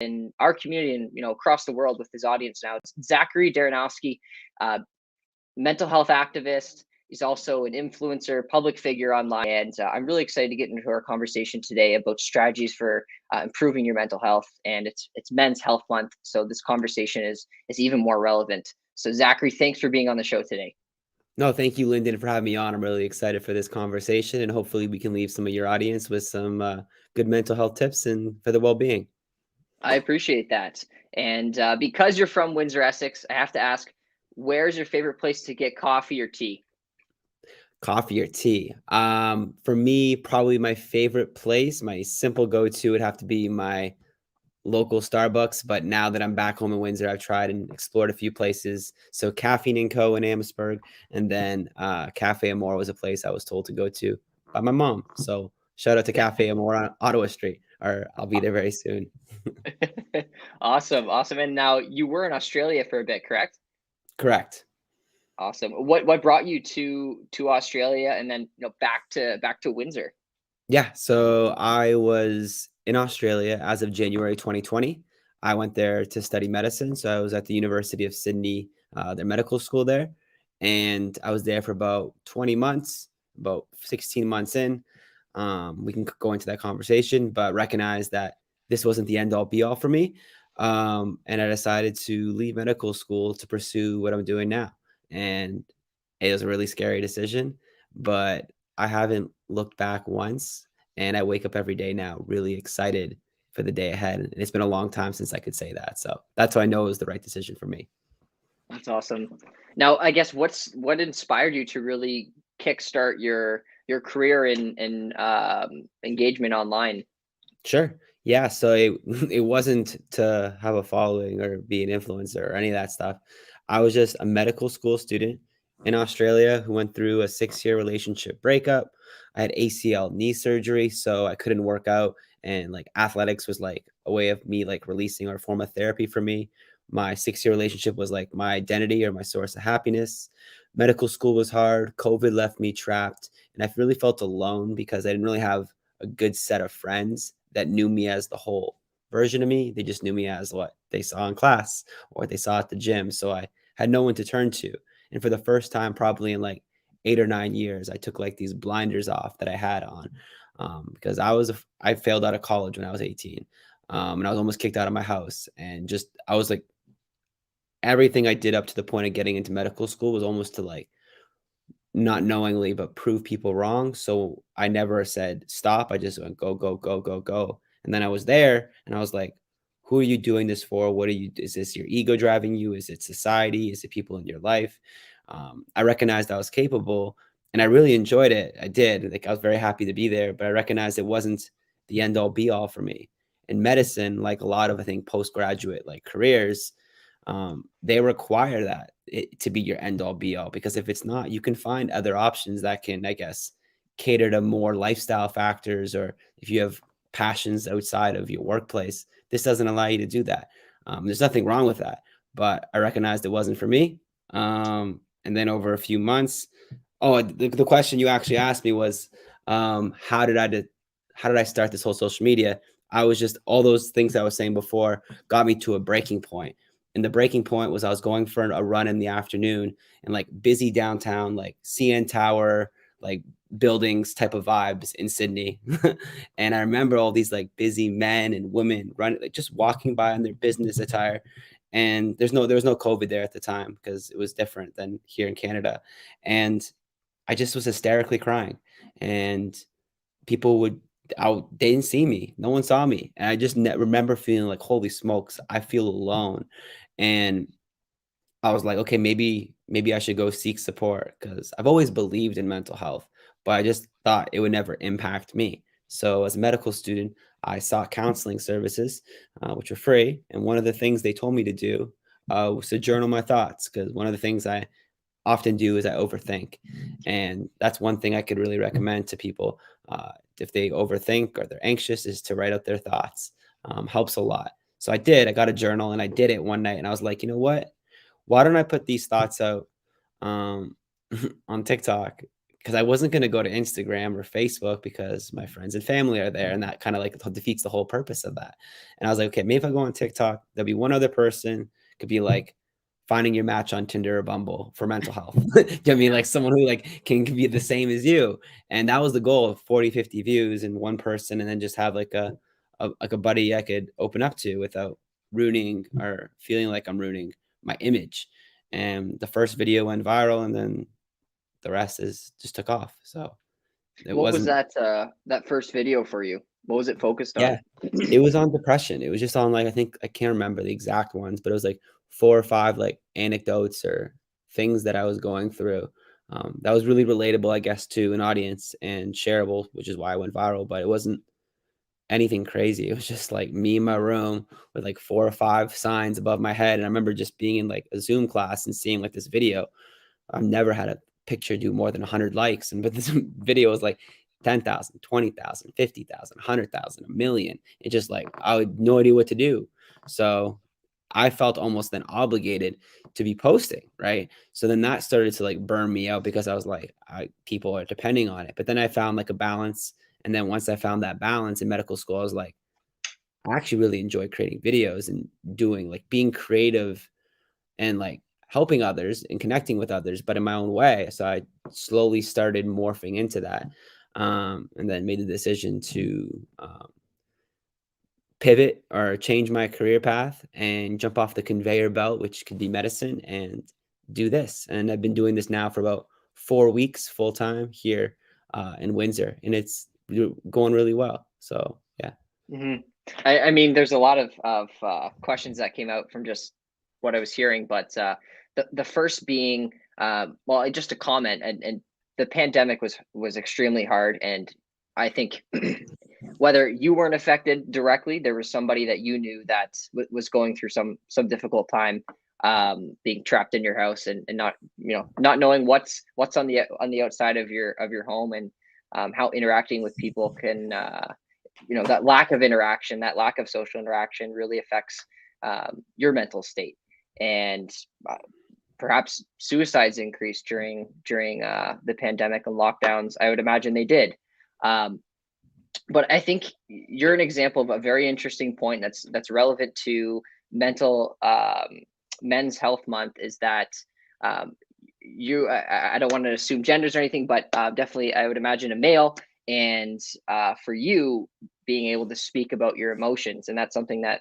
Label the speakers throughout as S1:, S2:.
S1: in our community and across the world with his audience now. It's Zachery Dereniowski, uh, mental health activist. He's also an influencer, public figure online, and I'm really excited to get into our conversation today about strategies for improving your mental health. And it's Men's Health Month, so this conversation is even more relevant. So Zachery, thanks for being on the show today.
S2: No, thank you, Lyndon, for having me on. I'm really excited for this conversation, and hopefully we can leave some of your audience with some good mental health tips and for the well-being.
S1: I appreciate that. And because you're from Windsor, Essex, I have to ask, where's your favorite place to get coffee or tea?
S2: Coffee or tea? For me, probably my favorite place, my simple go-to would have to be my local Starbucks. But now that I'm back home in Windsor, I've tried and explored a few places. So Caffeine and Co. in Amherstburg, and then Cafe Amore was a place I was told to go to by my mom. So shout out to Cafe Amore on Ottawa Street, or I'll be there very soon.
S1: Awesome, awesome. And now you were in Australia for a bit, correct?
S2: Correct.
S1: Awesome. What brought you to Australia and then back to Windsor?
S2: Yeah, so I was in Australia as of January 2020. I went there to study medicine. So I was at the University of Sydney, their medical school there. And I was there for about 20 months, about 16 months in. We can go into that conversation, but recognize that this wasn't the end all be all for me. And I decided to leave medical school to pursue what I'm doing now. And it was a really scary decision, but I haven't looked back once. And I wake up every day now really excited for the day ahead. And it's been a long time since I could say that. So that's why I know it was the right decision for me.
S1: That's awesome. Now, I guess what inspired you to really kickstart your career in engagement online?
S2: Sure. Yeah. So it wasn't to have a following or be an influencer or any of that stuff. I was just a medical school student in Australia who went through a 6-year relationship breakup. I had ACL knee surgery, so I couldn't work out. And like athletics was like a way of me like releasing or a form of therapy for me. My 6-year relationship was like my identity or my source of happiness. Medical school was hard. COVID left me trapped. And I really felt alone because I didn't really have a good set of friends that knew me as the whole version of me. They just knew me as what they saw in class or what they saw at the gym. So I had no one to turn to. And for the first time, probably in like 8 or 9 years, I took like these blinders off that I had on because I failed out of college when I was 18. And I was almost kicked out of my house. And just, I was like, everything I did up to the point of getting into medical school was almost to like not knowingly, but prove people wrong. So I never said stop. I just went go, go, go, go, go. And then I was there and I was like, who are you doing this for? What are you, is this your ego driving you? Is it society? Is it people in your life? I recognized I was capable and I really enjoyed it. I did. Like I was very happy to be there, but I recognized it wasn't the end all be all for me. In medicine, like a lot of, I think, postgraduate like careers, they require that it to be your end all be all, because if it's not, you can find other options that can, I guess, cater to more lifestyle factors, or if you have passions outside of your workplace, this doesn't allow you to do that. There's nothing wrong with that, but I recognized it wasn't for me. And then over a few months, the question you actually asked me was, how did I start this whole social media? I was just, all those things I was saying before got me to a breaking point. And the breaking point was I was going for a run in the afternoon and like busy downtown, like CN Tower, like buildings type of vibes in Sydney. And I remember all these like busy men and women running, like just walking by in their business attire. And there was no COVID there at the time because it was different than here in Canada. And I just was hysterically crying. And people they didn't see me. No one saw me. And I just remember feeling like, holy smokes, I feel alone. And I was like, okay, maybe I should go seek support, because I've always believed in mental health, but I just thought it would never impact me. So as a medical student, I sought counseling services, which were free. And one of the things they told me to do was to journal my thoughts, because one of the things I often do is I overthink. And that's one thing I could really recommend to people. If they overthink or they're anxious, is to write out their thoughts. Helps a lot. So I got a journal and I did it one night and I was like, you know what? Why don't I put these thoughts out um, on TikTok? because I wasn't going to go to Instagram or Facebook because my friends and family are there, and that kind of like defeats the whole purpose of that. And I was like, okay, maybe if I go on TikTok, there'll be one other person, could be like finding your match on Tinder or Bumble for mental health. You know what I mean? Like someone who like can be the same as you. And that was the goal of 40, 50 views in one person, and then just have like a buddy I could open up to without ruining or feeling like I'm ruining my image. And the first video went viral, and then the rest is just took off. So it
S1: What was
S2: wasn't.
S1: that first video for you? What was it focused on?
S2: Yeah, it was on depression. It was just on like, I think I can't remember the exact ones, but it was like 4 or 5 like anecdotes or things that I was going through. That was really relatable, I guess, to an audience and shareable, which is why I went viral. But it wasn't anything crazy. It was just like me in my room with like 4 or 5 signs above my head. And I remember just being in like a Zoom class and seeing like this video. I've never had a picture do more than 100 likes. But this video was like 10,000, 20,000, 50,000, 100,000, a million. It just like, I had no idea what to do. So I felt almost then obligated to be posting, right? So then that started to like burn me out because I was like, people are depending on it. But then I found like a balance. And then once I found that balance in medical school, I was like, I actually really enjoy creating videos and doing like being creative and like helping others and connecting with others, but in my own way. So I slowly started morphing into that, and then made the decision to pivot or change my career path and jump off the conveyor belt, which could be medicine, and do this. And I've been doing this now for about 4 weeks full time here in Windsor, and it's going really well. So yeah.
S1: Mm-hmm. I mean, there's a lot of questions that came out from just what I was hearing, but the first being, well, just a comment, and the pandemic was extremely hard, and I think whether you weren't affected directly, there was somebody that you knew that was going through some difficult time, being trapped in your house and not not knowing what's on the outside of your home, and how interacting with people can that lack of interaction, that lack of social interaction really affects your mental state, and perhaps suicides increased during the pandemic and lockdowns. I would imagine they did. But I think you're an example of a very interesting point that's relevant to Men's Health Month, is that I don't want to assume genders or anything, but definitely I would imagine a male, and for you being able to speak about your emotions, and that's something that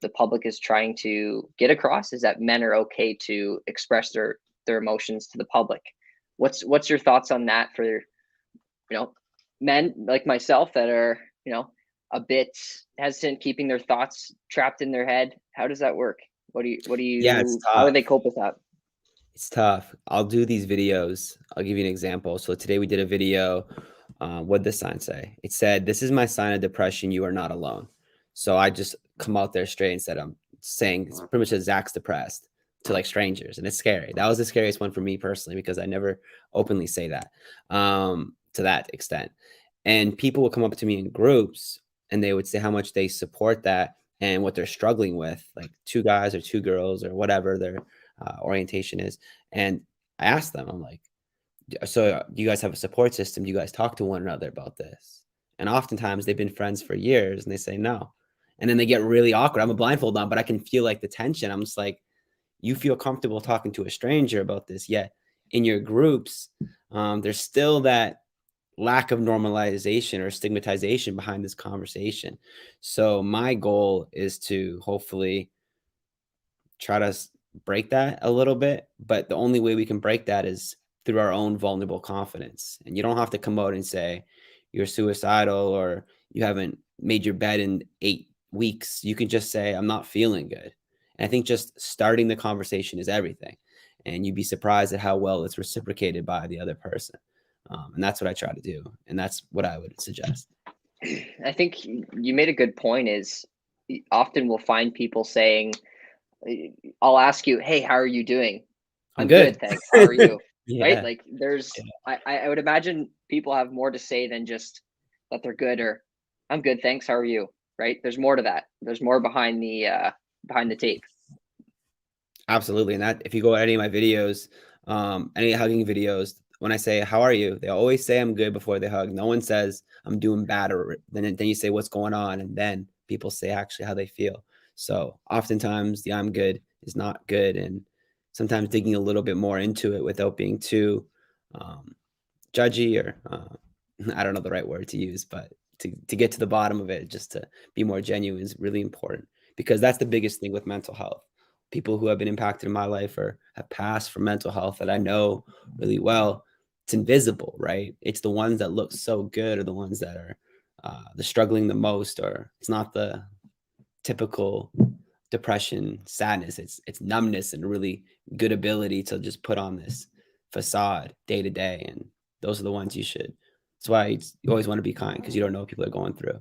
S1: the public is trying to get across, is that men are okay to express their emotions to the public. What's your thoughts on that for men like myself that are a bit hesitant, keeping their thoughts trapped in their head? How does that work?
S2: Yeah, it's
S1: How do
S2: tough.
S1: they cope with that?
S2: It's tough. I'll do these videos. I'll give you an example. So today we did a video. What did the sign say? It said, "This is my sign of depression. You are not alone." So I just come out there straight and said, I'm saying it's pretty much a Zach's depressed to like strangers. And it's scary. That was the scariest one for me personally, because I never openly say that to that extent. And people will come up to me in groups and they would say how much they support that and what they're struggling with, like 2 guys or 2 girls or whatever their orientation is. And I asked them, I'm like, so do you guys have a support system? Do you guys talk to one another about this? And oftentimes they've been friends for years and they say no. And then they get really awkward. I'm a blindfold on, but I can feel like the tension. I'm just like, you feel comfortable talking to a stranger about this, yet in your groups, there's still that lack of normalization or stigmatization behind this conversation. So my goal is to hopefully try to break that a little bit, but the only way we can break that is through our own vulnerable confidence. And you don't have to come out and say you're suicidal or you haven't made your bed in 8 weeks. You can just say, I'm not feeling good. And I think just starting the conversation is everything. And you'd be surprised at how well it's reciprocated by the other person. And that's what I try to do. And that's what I would suggest.
S1: I think you made a good point. Is often we'll find people saying, I'll ask you, "Hey, how are you doing?"
S2: I'm
S1: "I'm good,
S2: good.
S1: thanks. How are you?" Right?
S2: Yeah.
S1: Like I would imagine people have more to say than just that they're good, or "I'm good, thanks. How are you?" Right? There's more to that. There's more behind the tape.
S2: Absolutely. And that if you go at any of my videos, any hugging videos, when I say, how are you? They always say I'm good before they hug. No one says I'm doing bad, or then you say what's going on, and then people say actually how they feel. So oftentimes the I'm good is not good, and sometimes digging a little bit more into it without being too judgy, or I don't know the right word to use, but to get to the bottom of it, just to be more genuine, is really important, because that's the biggest thing with mental health. People who have been impacted in my life or have passed from mental health that I know really well, it's invisible, right? It's the ones that look so good, or the ones that are the struggling the most, or it's not the typical depression, sadness. It's numbness and really good ability to just put on this facade day to day, and those are the ones you should. That's why you always want to be kind, because you don't know what people are going through.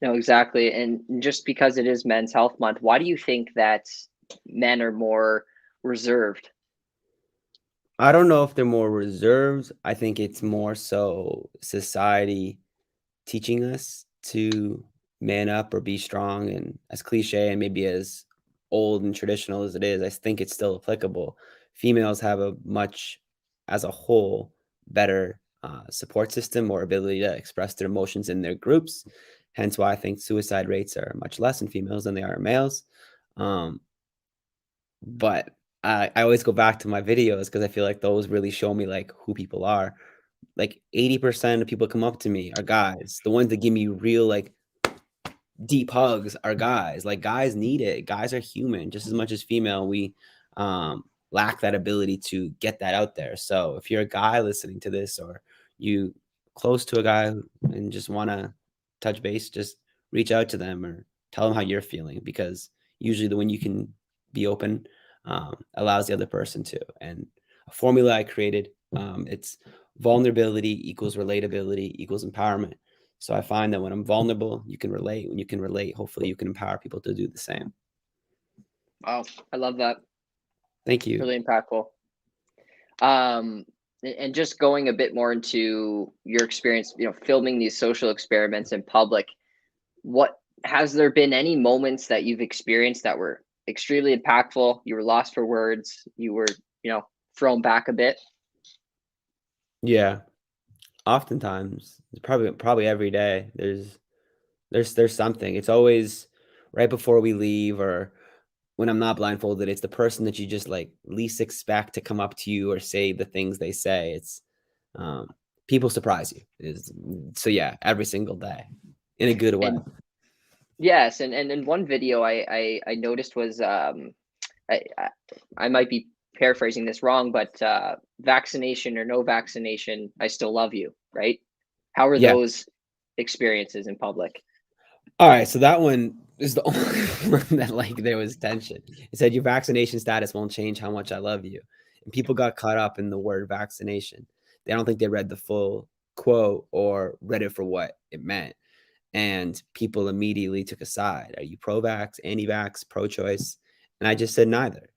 S1: No, exactly. And just because it is Men's Health Month, why do you think that men are more reserved?
S2: I don't know if they're more reserved. I think it's more so society teaching us to man up or be strong. And as cliche and maybe as old and traditional as it is, I think it's still applicable. Females have a much, as a whole, better support system or ability to express their emotions in their groups. Hence why I think suicide rates are much less in females than they are in males. Um, but I always go back to my videos, because I feel like those really show me like who people are. Like 80% of people come up to me are guys. The ones that give me real like deep hugs are guys. Like, guys need it. Guys are human just as much as female. We lack that ability to get that out there. So if you're a guy listening to this, or you close to a guy and just want to touch base, just reach out to them or tell them how you're feeling, because usually the when you can be open allows the other person to. And a formula I created, it's vulnerability equals relatability equals empowerment. So I find that when I'm vulnerable, you can relate. When you can relate, hopefully you can empower people to do the same.
S1: Wow, I love that.
S2: Thank you.
S1: Really impactful. And just going a bit more into your experience, filming these social experiments in public, what has there been any moments that you've experienced that were extremely impactful? You were lost for words. You were, thrown back a bit.
S2: Yeah. Oftentimes, probably every day, there's something. It's always right before we leave, or when I'm not blindfolded, it's the person that you just like least expect to come up to you or say the things they say. It's um, people surprise you. So yeah, every single day in a good way.
S1: And yes, and in one video I noticed was I I might be paraphrasing this wrong, but vaccination or no vaccination, I still love you, right? How are
S2: Yeah.
S1: those experiences in public?
S2: All right, so that one is the only one that like there was tension. It said your vaccination status won't change how much I love you. And people got caught up in the word vaccination. They don't think they read the full quote or read it for what it meant. And people immediately took a side. Are you pro-vax, anti-vax, pro-choice? And I just said neither.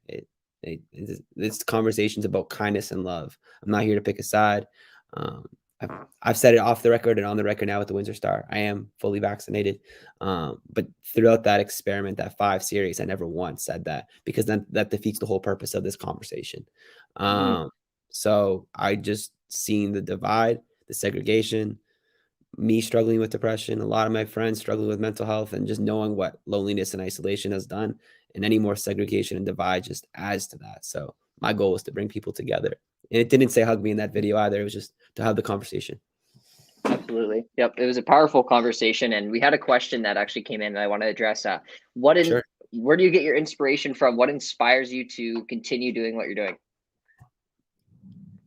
S2: This conversation's about kindness and love. I'm not here to pick a side. Um, I've said it off the record and on the record now with the Windsor Star. I am fully vaccinated. But throughout that experiment, that 5 series, I never once said that, because then that defeats the whole purpose of this conversation.
S1: Mhm.
S2: So I just seen the divide, the segregation, me struggling with depression, a lot of my friends struggling with mental health, and just knowing what loneliness and isolation has done. And any more segregation and divide just adds to that. So my goal was to bring people together. And it didn't say hug me in that video either. It was just to have the conversation.
S1: Absolutely. Yep. It was a powerful conversation. And we had a question that actually came in and I want to address.
S2: Sure.
S1: Where do you get your inspiration from? What inspires you to continue doing what you're doing?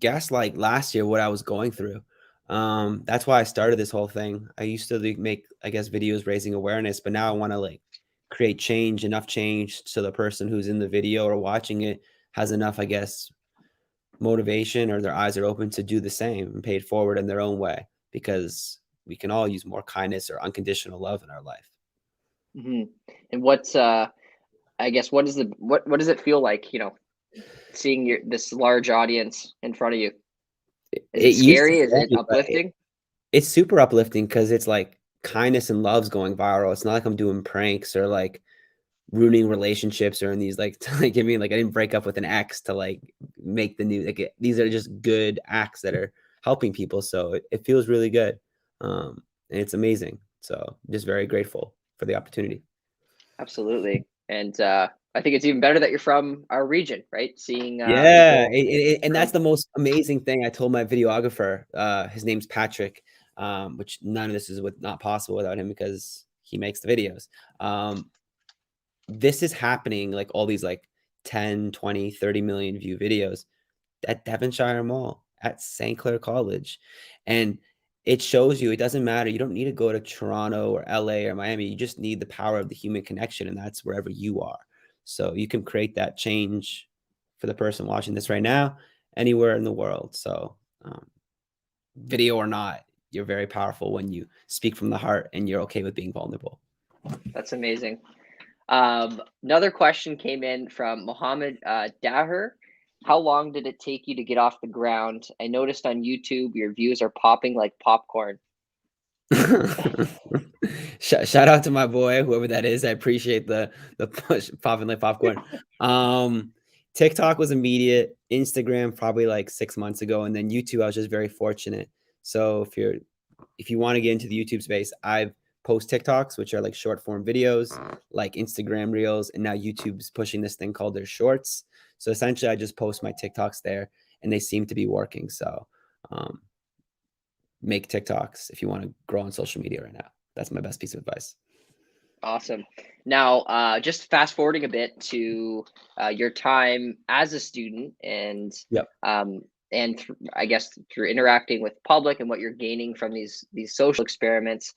S2: Guess like last year, what I was going through. That's why I started this whole thing. I used to make, I guess, videos raising awareness, but now I want to like create change, enough change so the person who's in the video or watching it has enough, I guess, motivation, or their eyes are open to do the same and pay it forward in their own way, because we can all use more kindness or unconditional love in our life.
S1: Hmm. And what's I guess what does it feel like, seeing this large audience in front of you? Is it
S2: It used to
S1: scary? Is
S2: scare
S1: it
S2: me, but
S1: uplifting?
S2: it's super uplifting, because it's like kindness and love's going viral. It's not like I'm doing pranks or like ruining relationships or in these like like I mean like I didn't break up with an ex to like make the new like these are just good acts that are helping people. So it feels really good. And it's amazing. So I'm just very grateful for the opportunity.
S1: Absolutely. And I think it's even better that you're from our region, right? Seeing
S2: Yeah,
S1: people
S2: and that's
S1: from.
S2: the most amazing thing. I told my videographer, his name's Patrick, which none of this is not possible without him because he makes the videos. This is happening like all these like 10, 20, 30 million view videos at Devonshire Mall at St. Clair College. And it shows you it doesn't matter. You don't need to go to Toronto or LA or Miami. You just need the power of the human connection, and that's wherever you are. So you can create that change for the person watching this right now, anywhere in the world. So video or not, you're very powerful when you speak from the heart and you're okay with being vulnerable.
S1: That's amazing. Another question came in from Mohammed Daher. How long did it take you to get off the ground? I noticed on YouTube your views are popping like popcorn.
S2: Shout out to my boy, whoever that is. I appreciate the push, popping like popcorn. TikTok was immediate. Instagram probably like 6 months ago, and then YouTube I was just very fortunate. So if you want to get into the YouTube space, I've post TikToks, which are like short form videos, like Instagram Reels, and now YouTube's pushing this thing called their Shorts. So essentially, I just post my TikToks there, and they seem to be working. So make TikToks if you want to grow on social media right now. That's my best piece of advice.
S1: Awesome. Now, just fast forwarding a bit to your time as a student,
S2: Yep.
S1: I guess through interacting with public and what you're gaining from these social experiments,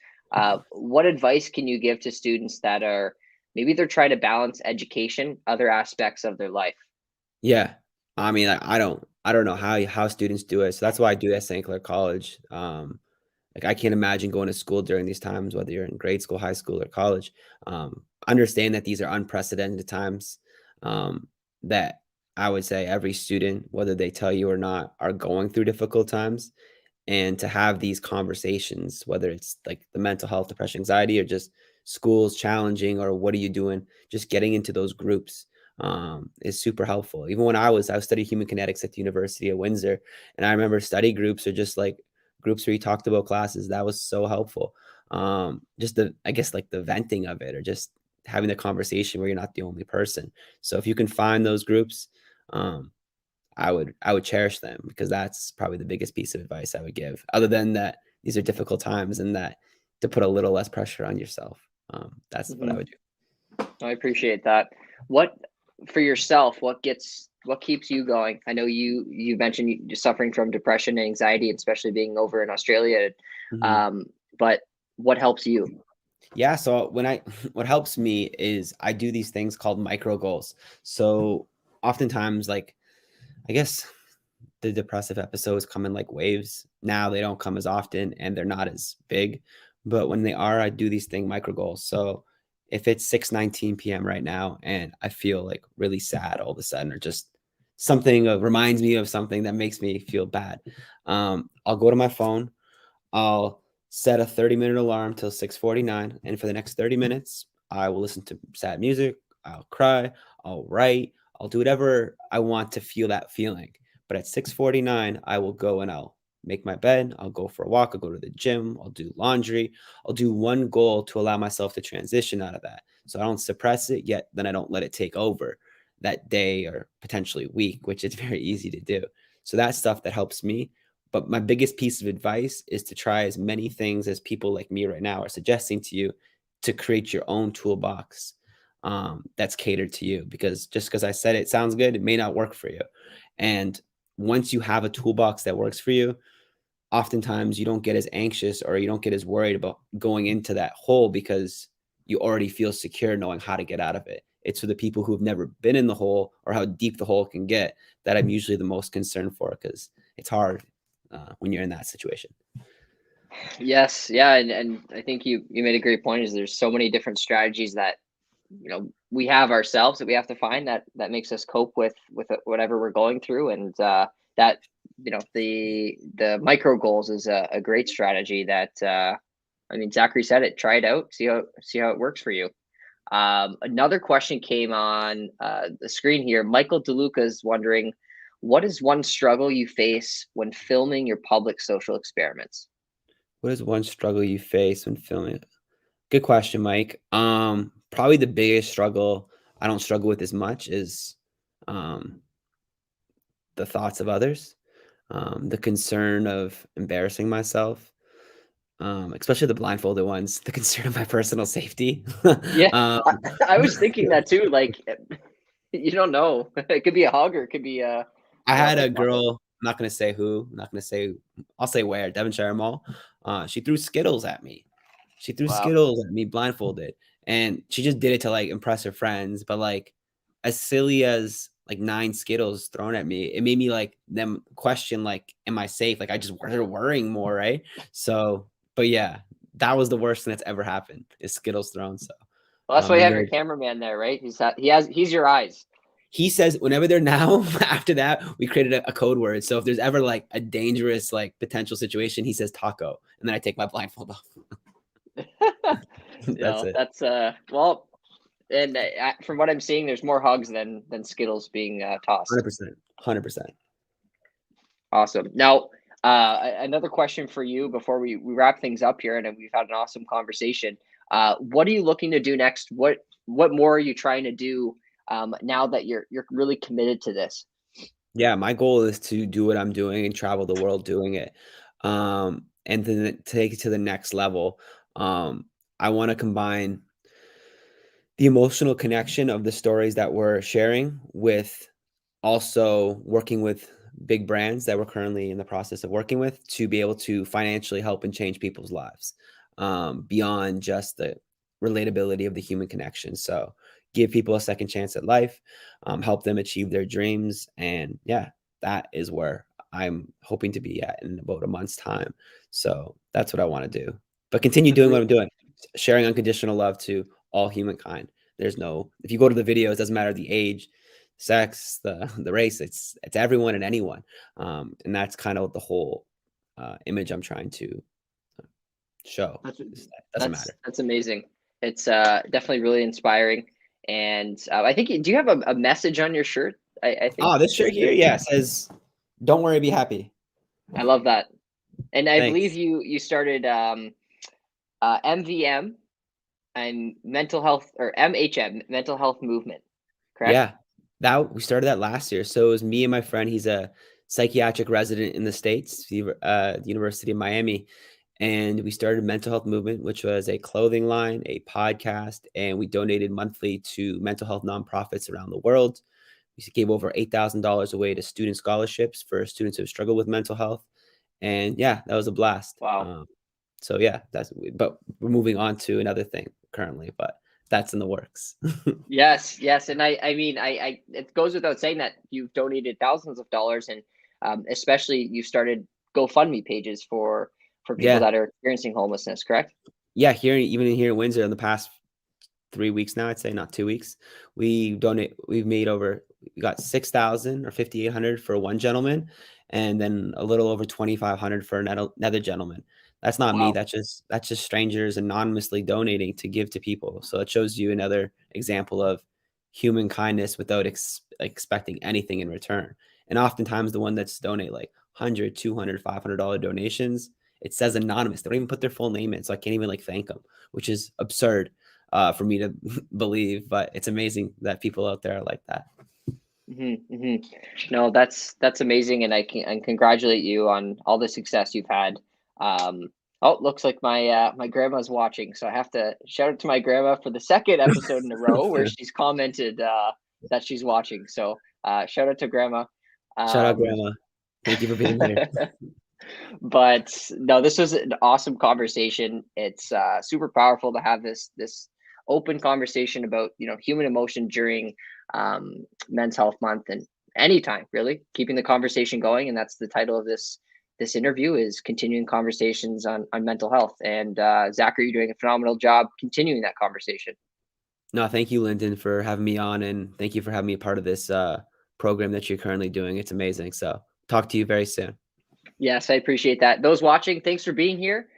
S1: what advice can you give to students that are maybe they're trying to balance education, other aspects of their life?
S2: Yeah. I mean, I don't know how students do it. So that's why I do at St. Clair College. Like I can't imagine going to school during these times, whether you're in grade school, high school, or college. Understand that these are unprecedented times. That I would say every student, whether they tell you or not, are going through difficult times. And to have these conversations, whether it's like the mental health, depression, anxiety, or just schools challenging, or what are you doing, just getting into those groups is super helpful. Even when I was studying human kinetics at the University of Windsor, and I remember study groups are just like groups where you talked about classes. That was so helpful. Just I guess like the venting of it, or just having the conversation where you're not the only person. So if you can find those groups, I would cherish them, because that's probably the biggest piece of advice I would give. Other than that, these are difficult times, and that to put a little less pressure on yourself. That's what I would do.
S1: I appreciate that. What for yourself? What keeps you going? I know you mentioned you're suffering from depression and anxiety, especially being over in Australia.
S2: Mhm.
S1: Um, but what helps you?
S2: Yeah, so what helps me is I do these things called micro goals. So oftentimes, like, I guess the depressive episodes come in like waves. Now they don't come as often and they're not as big, but when they are, I do these micro goals. So if it's 6:19 p.m. right now and I feel like really sad all of a sudden, or just something reminds me of something that makes me feel bad, I'll go to my phone. I'll set a 30-minute alarm till 6:49, and for the next 30 minutes, I will listen to sad music, I'll cry, I'll write, I'll do whatever I want to feel that feeling. But at 6:49, I will go and I'll make my bed, I'll go for a walk, I'll go to the gym, I'll do laundry. I'll do one goal to allow myself to transition out of that. So I don't suppress it, yet then I don't let it take over that day or potentially week, which is very easy to do. So that's stuff that helps me. But my biggest piece of advice is to try as many things as people like me right now are suggesting to you, to create your own toolbox that's catered to you. Because just because I said it sounds good, it may not work for you. And once you have a toolbox that works for you, oftentimes you don't get as anxious or you don't get as worried about going into that hole, because you already feel secure knowing how to get out of it. It's for the people who've never been in the hole or how deep the hole can get that I'm usually the most concerned for, because it's hard when you're in that situation.
S1: Yes, yeah, and I think you made a great point. Is there's so many different strategies that we have ourselves that we have to find that makes us cope with whatever we're going through, and that the micro goals is a great strategy that I mean, Zachary said it. Try it out, see how it works for you. Another question came on the screen here. Michael DeLuca is wondering, what is one struggle you face when filming your public social experiments?
S2: What is one struggle you face when filming? Good question, Mike. Probably the biggest struggle I don't struggle with as much is um, the thoughts of others, the concern of embarrassing myself, especially the blindfolded ones, the concern of my personal safety.
S1: Yeah,
S2: um,
S1: I was thinking that too. Like, you don't know. It could be a hug or it could be
S2: I
S1: yeah,
S2: had
S1: like
S2: a
S1: nothing.
S2: girl, I'm not gonna say who, I'm not gonna say, I'll say where, Devonshire Mall. She threw Skittles at me. She threw
S1: Wow.
S2: Skittles at me blindfolded, and she just did it to like impress her friends. But like, as silly as like 9 Skittles thrown at me, it made me like them question like, am I safe? Like I just started worrying more, right? So, but yeah, that was the worst thing that's ever happened is Skittles thrown. So,
S1: Well, that's why you
S2: when
S1: have your
S2: they're
S1: cameraman there, right? He's your eyes.
S2: he says whenever they're now after that we created a code word, so if there's ever like a dangerous like potential situation he says taco, and then I take my blindfold off.
S1: You
S2: That's
S1: know,
S2: it.
S1: that's well, and from what I'm seeing, there's more hugs than Skittles being tossed.
S2: 100%. 100%.
S1: Awesome. Now, another question for you before we wrap things up here, and we've had an awesome conversation. What are you looking to do next? What more are you trying to do now that you're really committed to this?
S2: Yeah, my goal is to do what I'm doing and travel the world doing it, and then take it to the next level. I want to combine the emotional connection of the stories that we're sharing with also working with big brands that we're currently in the process of working with to be able to financially help and change people's lives, beyond just the relatability of the human connection. So give people a second chance at life, help them achieve their dreams. And yeah, that is where I'm hoping to be at in about a month's time. So that's what I want to do. But continue doing
S1: Mhm.
S2: what I'm doing, sharing unconditional love to all humankind. There's no, if you go to the videos, it doesn't matter the age, sex, the race, it's everyone and anyone. And that's kind of the whole image I'm trying to show.
S1: That's
S2: Is that it doesn't
S1: that's
S2: matter.
S1: that's amazing. It's definitely really inspiring, and I think do you have a message on your shirt? I think
S2: Oh, this shirt here, yeah, says, "Don't worry, be happy."
S1: I love that, and I believe
S2: Thanks.
S1: you started MVM and mental health or MHM mental health movement, correct?
S2: Yeah, that we started that last year. So it was me and my friend. He's a psychiatric resident in the States, the University of Miami. And we started Mental Health Movement, which was a clothing line, a podcast, and we donated monthly to mental health nonprofits around the world. We gave over $8,000 away to student scholarships for students who struggle with mental health. And yeah, that was a blast.
S1: Wow.
S2: So yeah, but we're moving on to another thing currently, but that's in the works.
S1: Yes, yes, and I mean, it goes without saying that you've donated thousands of dollars, and especially you started GoFundMe pages for people
S2: Yeah.
S1: that are experiencing homelessness, correct?
S2: Yeah, even here in Windsor in the past 3 weeks now, I'd say not 2 weeks, we've made over, we got 6,000 or 5,800 for one gentleman, and then a little over 2,500 for another gentleman. That's not me.
S1: Wow.
S2: That's just strangers anonymously donating to give to people. So it shows you another example of human kindness without expecting anything in return. And oftentimes the one that's donate like 100, 200, $500 donations, it says anonymous. They don't even put their full name in, so I can't even like thank them, which is absurd for me to believe. But it's amazing that people out there are like that.
S1: No, that's amazing, and I can and congratulate you on all the success you've had. Oh, looks like my grandma's watching, so I have to shout out to my grandma for the second episode in a row where she's commented that she's watching. So shout out to grandma.
S2: Shout out,
S1: Um,
S2: Grandma. Thank you for being here.
S1: but no, this was an awesome conversation. It's super powerful to have this open conversation about human emotion during Men's Health Month and anytime really keeping the conversation going. And that's the title of this interview is continuing conversations on mental health. And Zachary, you're doing a phenomenal job continuing that conversation.
S2: No, thank you, Lyndon, for having me on, and thank you for having me a part of this program that you're currently doing. It's amazing. So talk to you very soon.
S1: Yes, I appreciate that. Those watching, thanks for being here.